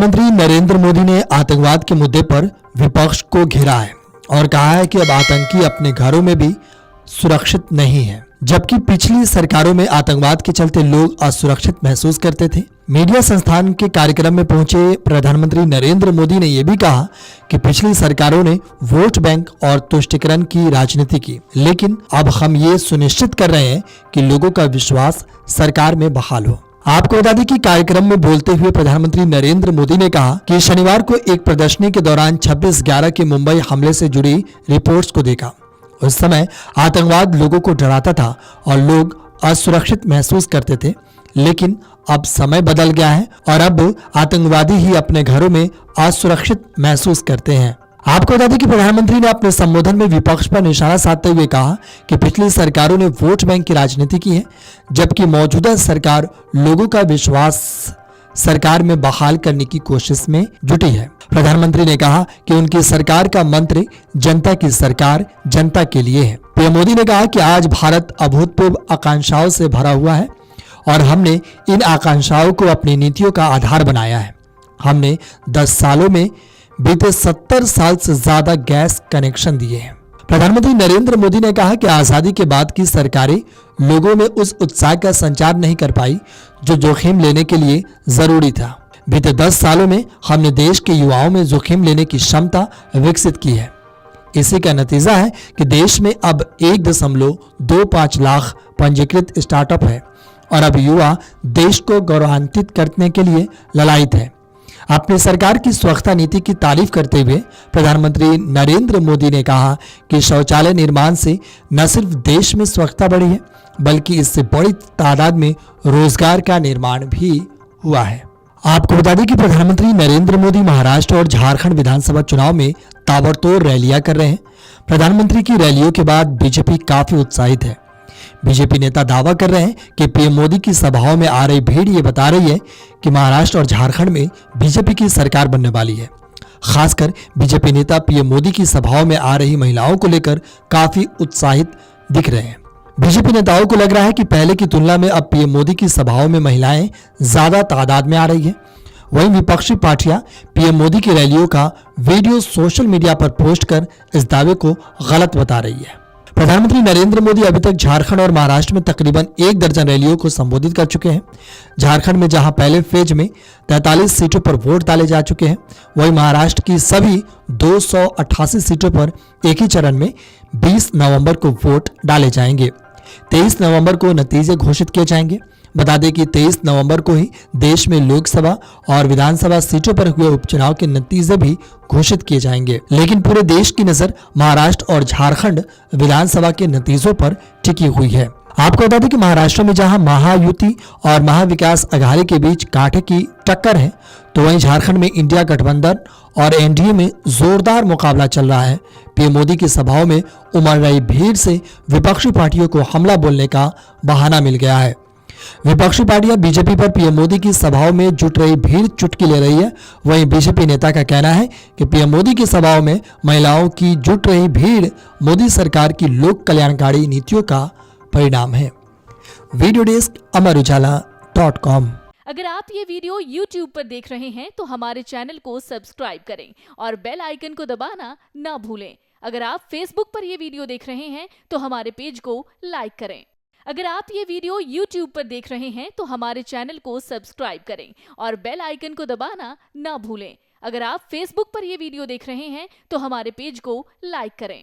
प्रधानमंत्री नरेंद्र मोदी ने आतंकवाद के मुद्दे पर विपक्ष को घेरा है और कहा है कि अब आतंकी अपने घरों में भी सुरक्षित नहीं है, जबकि पिछली सरकारों में आतंकवाद के चलते लोग असुरक्षित महसूस करते थे। मीडिया संस्थान के कार्यक्रम में पहुंचे प्रधानमंत्री नरेंद्र मोदी ने यह भी कहा कि पिछली सरकारों ने वोट बैंक और तुष्टीकरण की राजनीति की, लेकिन अब हम ये सुनिश्चित कर रहे हैं कि लोगों का विश्वास सरकार में बहाल हो। आपको बता दें कि कार्यक्रम में बोलते हुए प्रधानमंत्री नरेंद्र मोदी ने कहा कि शनिवार को एक प्रदर्शनी के दौरान 26/11 के मुंबई हमले से जुड़ी रिपोर्ट्स को देखा। उस समय आतंकवाद लोगों को डराता था और लोग असुरक्षित महसूस करते थे, लेकिन अब समय बदल गया है और अब आतंकवादी ही अपने घरों में असुरक्षित महसूस करते हैं। आपको बता दें कि प्रधानमंत्री ने अपने संबोधन में विपक्ष पर निशाना साधते हुए कहा कि पिछली सरकारों ने वोट बैंक की राजनीति की है, जबकि मौजूदा सरकार लोगों का विश्वास सरकार में बहाल करने की कोशिश में जुटी है। प्रधानमंत्री ने कहा कि उनकी सरकार का मंत्र जनता की सरकार जनता के लिए है। पीएम मोदी ने कहा कि आज भारत अभूतपूर्व आकांक्षाओं से भरा हुआ है और हमने इन आकांक्षाओं को अपनी नीतियों का आधार बनाया है। हमने 10 सालों में बीते 70 साल से ज्यादा गैस कनेक्शन दिए हैं। प्रधानमंत्री नरेंद्र मोदी ने कहा कि आजादी के बाद की सरकारें लोगों में उस उत्साह का संचार नहीं कर पाई जो जोखिम लेने के लिए जरूरी था। बीते 10 सालों में हमने देश के युवाओं में जोखिम लेने की क्षमता विकसित की है। इसी का नतीजा है कि देश में अब 1.25 लाख पंजीकृत स्टार्टअप है और अब युवा देश को गौरवान्वित करने के लिए ललायित है। अपनी सरकार की स्वच्छता नीति की तारीफ करते हुए प्रधानमंत्री नरेंद्र मोदी ने कहा कि शौचालय निर्माण से न सिर्फ देश में स्वच्छता बढ़ी है, बल्कि इससे बड़ी तादाद में रोजगार का निर्माण भी हुआ है। आपको बता दें कि प्रधानमंत्री नरेंद्र मोदी महाराष्ट्र और झारखंड विधानसभा चुनाव में ताबड़तोड़ रैलियां कर रहे हैं। प्रधानमंत्री की रैलियों के बाद बीजेपी काफी उत्साहित है। बीजेपी नेता दावा कर रहे हैं कि पीएम मोदी की सभाओं में आ रही भीड़ ये बता रही है कि महाराष्ट्र और झारखंड में बीजेपी की सरकार बनने वाली है। खासकर बीजेपी नेता पीएम मोदी की सभाओं में आ रही महिलाओं को लेकर काफी उत्साहित दिख रहे हैं। बीजेपी नेताओं को लग रहा है कि पहले की तुलना में अब पीएम मोदी की सभाओं में महिलाएं ज्यादा तादाद में आ रही है। वहीं विपक्षी पार्टियां पीएम मोदी की रैलियों का वीडियो सोशल मीडिया पर पोस्ट कर इस दावे को गलत बता रही है। प्रधानमंत्री नरेंद्र मोदी अभी तक झारखंड और महाराष्ट्र में तकरीबन 1 दर्जन रैलियों को संबोधित कर चुके हैं। झारखंड में जहां पहले फेज में 43 सीटों पर वोट डाले जा चुके हैं, वहीं महाराष्ट्र की सभी 288 सीटों पर एक ही चरण में 20 नवंबर को वोट डाले जाएंगे। 23 नवंबर को नतीजे घोषित किए जाएंगे। बता दें कि 23 नवंबर को ही देश में लोकसभा और विधानसभा सीटों पर हुए उपचुनाव के नतीजे भी घोषित किए जाएंगे, लेकिन पूरे देश की नजर महाराष्ट्र और झारखंड विधानसभा के नतीजों पर टिकी हुई है। आपको बता दें कि महाराष्ट्र में जहां महायुति और महाविकास अघाड़ी के बीच कांटे की टक्कर है, तो वहीं झारखंड में इंडिया गठबंधन और एनडीए में जोरदार मुकाबला चल रहा है। पीएम मोदी की सभाओं में उमड़ रही भीड़ से विपक्षी पार्टियों को हमला बोलने का बहाना मिल गया है। विपक्षी पार्टियां बीजेपी पर पीएम मोदी की सभाओं में जुट रही भीड़ चुटकी ले रही है। वहीं बीजेपी नेता का कहना है कि पीएम मोदी की सभाओं में महिलाओं की जुट रही भीड़ मोदी सरकार की लोक कल्याणकारी नीतियों का परिणाम है। Video desk amarujala.com। अगर आप ये वीडियो YouTube पर देख रहे हैं तो हमारे चैनल को सब्सक्राइब करें और बेल आइकन को दबाना ना भूलें। अगर आप Facebook पर ये वीडियो देख रहे हैं तो हमारे पेज को लाइक करें। अगर आप ये वीडियो YouTube पर देख रहे हैं तो हमारे चैनल को सब्सक्राइब करें और बेल आइकन को दबाना ना भूलें। अगर आप Facebook पर ये वीडियो देख रहे हैं तो हमारे पेज को लाइक करें।